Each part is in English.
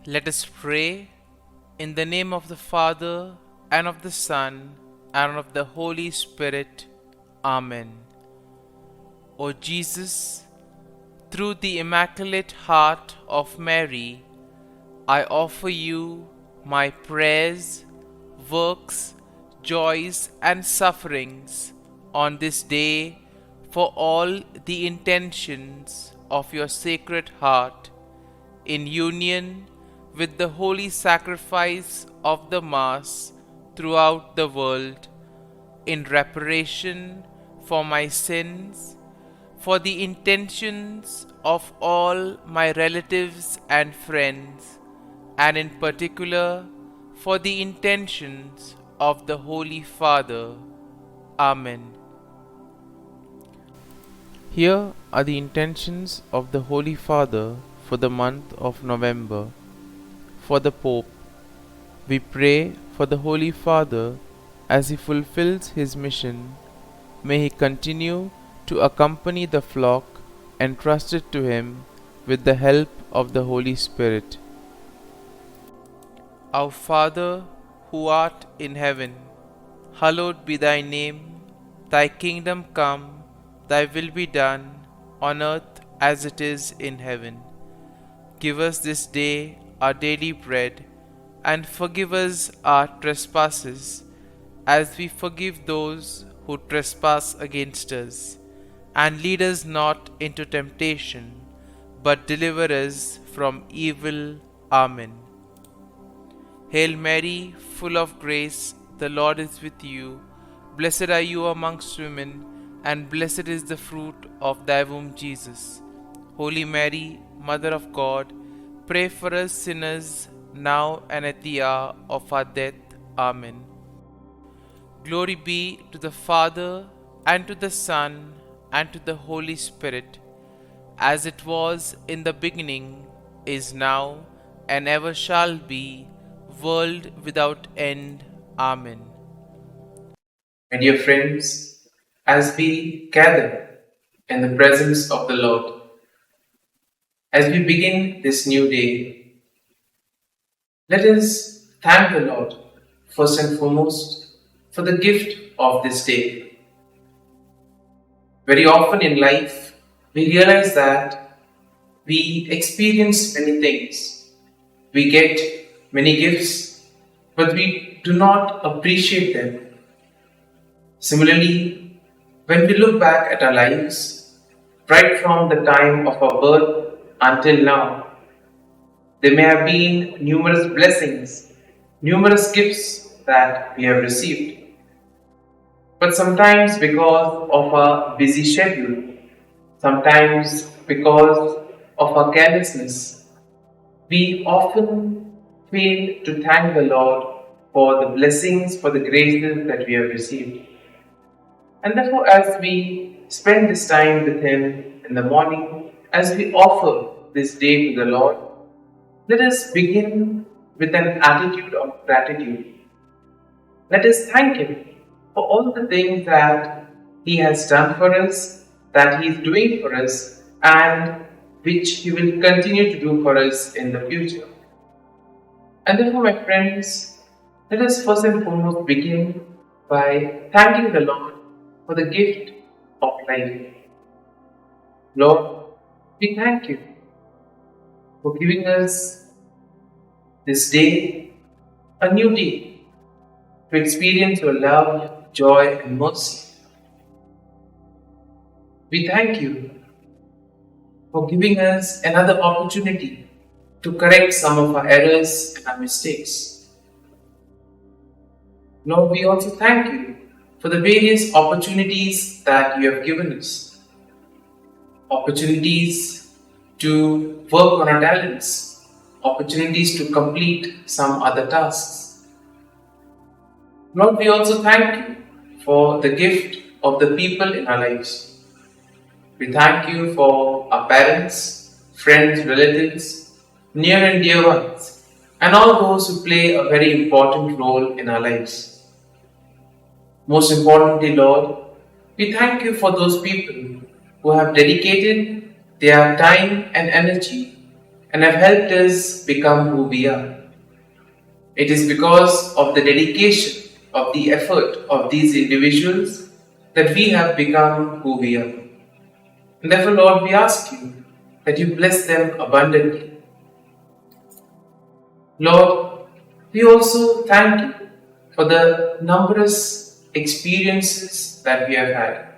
Let us pray in the name of the Father, and of the Son, and of the Holy Spirit. Amen. O Jesus, through the Immaculate Heart of Mary, I offer you my prayers, works, joys, and sufferings on this day for all the intentions of your Sacred Heart, in union with the holy sacrifice of the Mass throughout the world, in reparation for my sins, for the intentions of all my relatives and friends, and in particular for the intentions of the Holy Father. Amen. Here are the intentions of the Holy Father for the month of November. For the Pope, we pray for the Holy Father as he fulfills his mission. May he continue to accompany the flock entrusted to him with the help of the Holy Spirit. Our Father, who art in heaven, hallowed be thy name. Thy kingdom come, thy will be done, on earth as it is in heaven. Give us this day our daily bread, and forgive us our trespasses, as we forgive those who trespass against us. And lead us not into temptation, but deliver us from evil. Amen. Hail Mary, full of grace, the Lord is with you. Blessed are you amongst women, and blessed is the fruit of thy womb, Jesus. Holy Mary, Mother of God, pray for us sinners, now and at the hour of our death. Amen. Glory be to the Father, and to the Son, and to the Holy Spirit, as it was in the beginning, is now, and ever shall be, world without end. Amen. My dear friends, as we gather in the presence of the Lord, as we begin this new day, let us thank the Lord first and foremost for the gift of this day. Very often in life, we realize that we experience many things, we get many gifts, but we do not appreciate them. Similarly, when we look back at our lives, right from the time of our birth until now, there may have been numerous blessings, numerous gifts that we have received. But sometimes because of our busy schedule, sometimes because of our carelessness, we often fail to thank the Lord for the blessings, for the graces that we have received. And therefore, as we spend this time with Him in the morning, as we offer this day to the Lord, let us begin with an attitude of gratitude. Let us thank Him for all the things that He has done for us, that He is doing for us, and which He will continue to do for us in the future. And therefore, my friends, let us first and foremost begin by thanking the Lord for the gift of life. Lord, we thank you for giving us this day, a new day, to experience your love, joy, and mercy. We thank you for giving us another opportunity to correct some of our errors and our mistakes. Lord, we also thank you for the various opportunities that you have given us. Opportunities to work on our talents, opportunities to complete some other tasks. Lord, we also thank you for the gift of the people in our lives. We thank you for our parents, friends, relatives, near and dear ones, and all those who play a very important role in our lives. Most importantly, Lord, we thank you for those people who have dedicated their time and energy and have helped us become who we are. It is because of the dedication, of the effort of these individuals that we have become who we are. And therefore, Lord, we ask you that you bless them abundantly. Lord, we also thank you for the numberous experiences that we have had.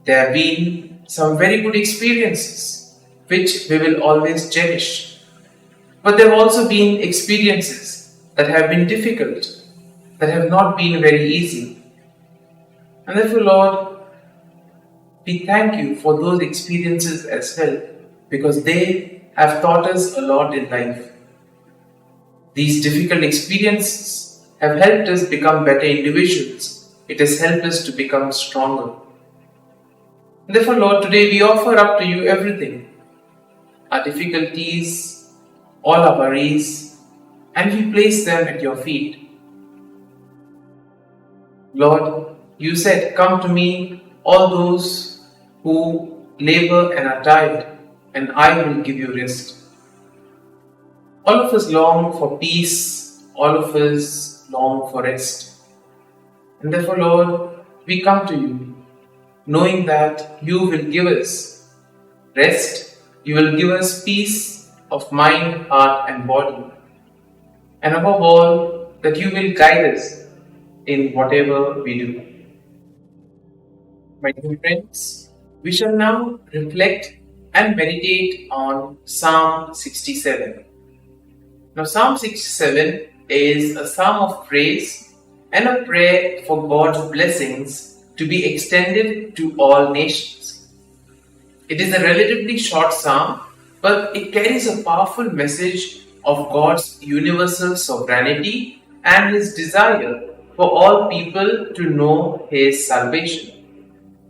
There have been some very good experiences which we will always cherish. But there have also been experiences that have been difficult, that have not been very easy. And therefore, Lord, we thank you for those experiences as well, because they have taught us a lot in life. These difficult experiences have helped us become better individuals. It has helped us to become stronger. And therefore, Lord, today we offer up to you everything, our difficulties, all our worries, and we place them at your feet. Lord, you said, come to me, all those who labor and are tired, and I will give you rest. All of us long for peace, all of us long for rest. And therefore, Lord, we come to you, knowing that you will give us rest, you will give us peace of mind, heart, and body. And above all, that you will guide us in whatever we do. My dear friends, we shall now reflect and meditate on Psalm 67. Now, Psalm 67 is a psalm of praise and a prayer for God's blessings to be extended to all nations. It is a relatively short psalm, but it carries a powerful message of God's universal sovereignty and His desire for all people to know His salvation.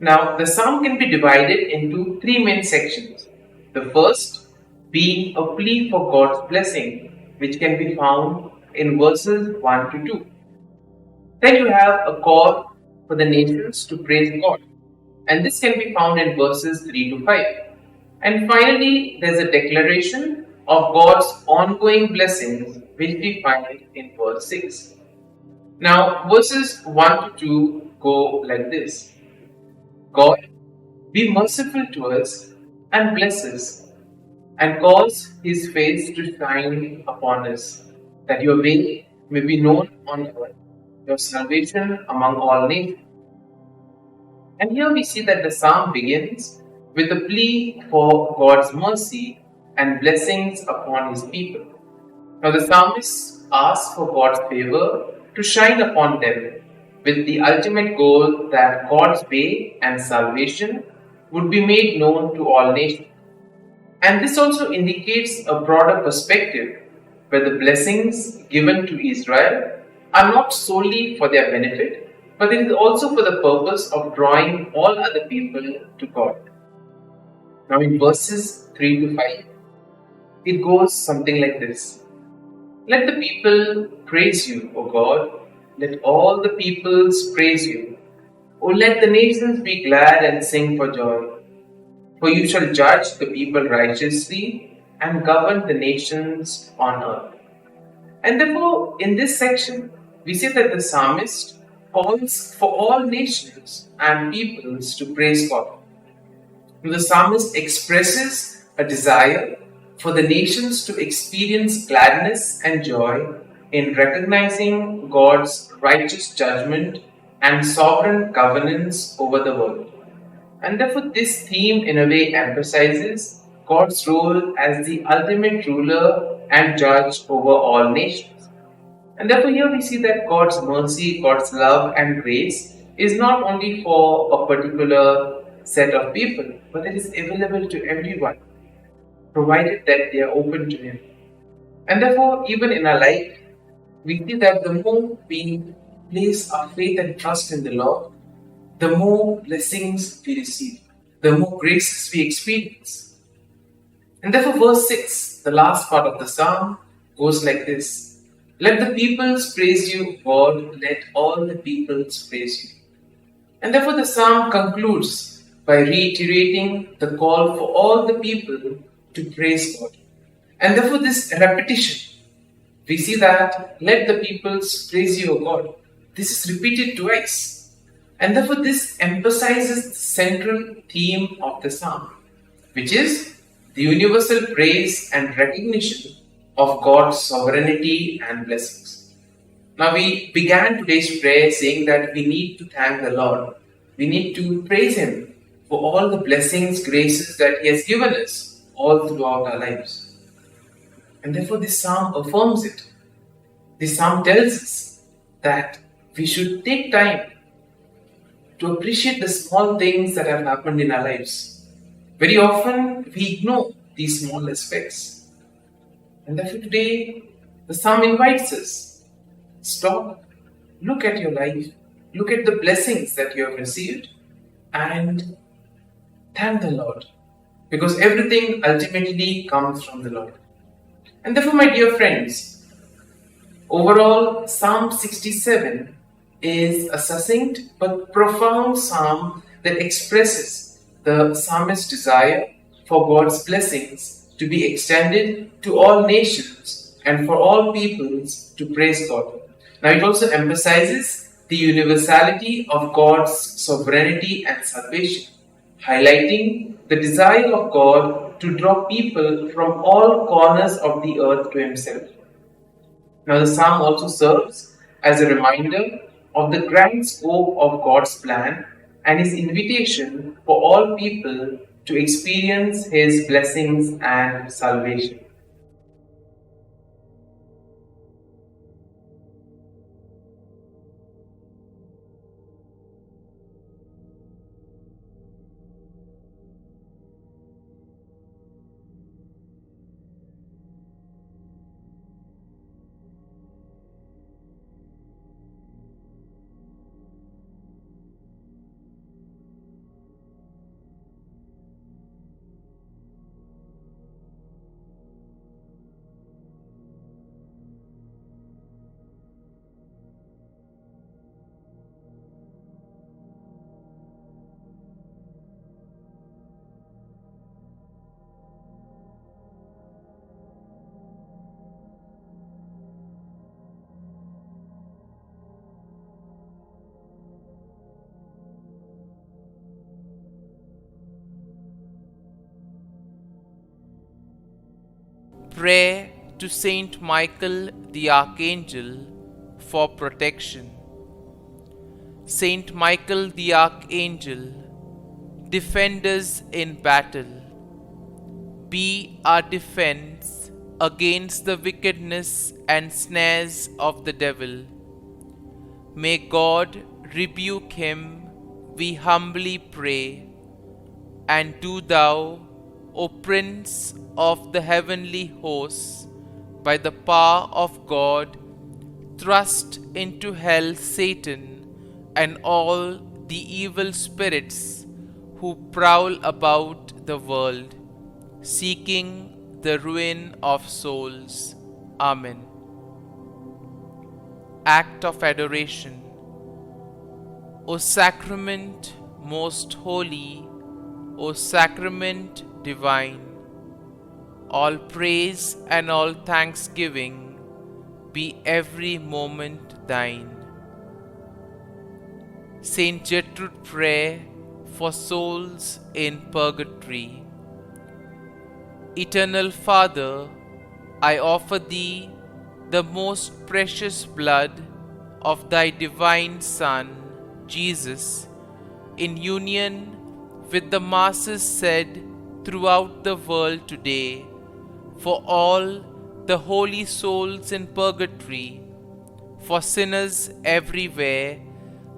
Now, the psalm can be divided into three main sections. The first being a plea for God's blessing, which can be found in verses 1 to 2. Then you have a call for the nations to praise God, and this can be found in verses 3 to 5. And finally, there's a declaration of God's ongoing blessings, which we find in verse 6. Now, verses 1 to 2 go like this. God, be merciful to us and bless us, and cause His face to shine upon us, that your way may be known on earth, your salvation among all nations. And here we see that the psalm begins with a plea for God's mercy and blessings upon His people. Now the psalmist asks for God's favor to shine upon them, with the ultimate goal that God's way and salvation would be made known to all nations. And this also indicates a broader perspective where the blessings given to Israel are not solely for their benefit, but it is also for the purpose of drawing all other people to God. Now in verses 3 to 5, it goes something like this. Let the people praise you, O God. Let all the peoples praise you. O let the nations be glad and sing for joy. For you shall judge the people righteously and govern the nations on earth. And therefore, in this section, we see that the psalmist calls for all nations and peoples to praise God. The psalmist expresses a desire for the nations to experience gladness and joy in recognizing God's righteous judgment and sovereign governance over the world. And therefore, this theme in a way emphasizes God's role as the ultimate ruler and judge over all nations. And therefore, here we see that God's mercy, God's love and grace is not only for a particular set of people, but it is available to everyone, provided that they are open to Him. And therefore, even in our life, we see that the more we place our faith and trust in the Lord, the more blessings we receive, the more graces we experience. And therefore, verse 6, the last part of the psalm, goes like this. Let the peoples praise you, God, let all the peoples praise you. And therefore, the psalm concludes by reiterating the call for all the people to praise God. And therefore, this repetition, we see that let the peoples praise you, O God. This is repeated twice. And therefore, this emphasizes the central theme of the psalm, which is the universal praise and recognition of God's sovereignty and blessings. Now, we began today's prayer saying that we need to thank the Lord. We need to praise Him for all the blessings, graces that He has given us all throughout our lives. And therefore, this psalm affirms it. This psalm tells us that we should take time to appreciate the small things that have happened in our lives. Very often, we ignore these small aspects. And therefore, today, the psalm invites us. Stop, look at your life, look at the blessings that you have received, and thank the Lord. Because everything ultimately comes from the Lord. And therefore, my dear friends, overall, Psalm 67 is a succinct but profound psalm that expresses the psalmist's desire for God's blessings to be extended to all nations and for all peoples to praise God. Now, it also emphasizes the universality of God's sovereignty and salvation, highlighting the desire of God to draw people from all corners of the earth to Himself. Now, the psalm also serves as a reminder of the grand scope of God's plan and His invitation for all people to experience His blessings and salvation. Pray to Saint Michael the Archangel for protection. Saint Michael the Archangel, defend us in battle. Be our defense against the wickedness and snares of the devil. May God rebuke him, we humbly pray. And do thou, O Prince of the heavenly hosts, by the power of God, thrust into hell Satan and all the evil spirits who prowl about the world, seeking the ruin of souls. Amen. Act of Adoration. O Sacrament most holy, O Sacrament divine, all praise and all thanksgiving be every moment thine. Saint Gertrude Prayer for souls in purgatory. Eternal Father, I offer Thee the most precious blood of Thy divine Son, Jesus, in union with the masses said throughout the world today, for all the holy souls in purgatory, for sinners everywhere,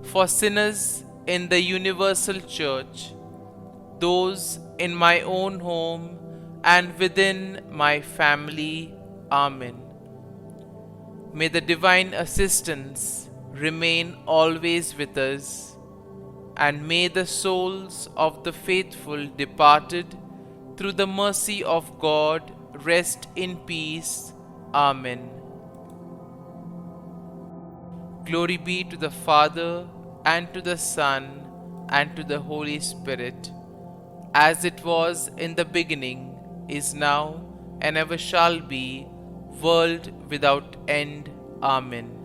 for sinners in the universal church, those in my own home and within my family. Amen. May the divine assistance remain always with us, and may the souls of the faithful departed through the mercy of God rest in peace. Amen. Glory be to the Father, and to the Son, and to the Holy Spirit, as it was in the beginning, is now, and ever shall be, world without end. Amen.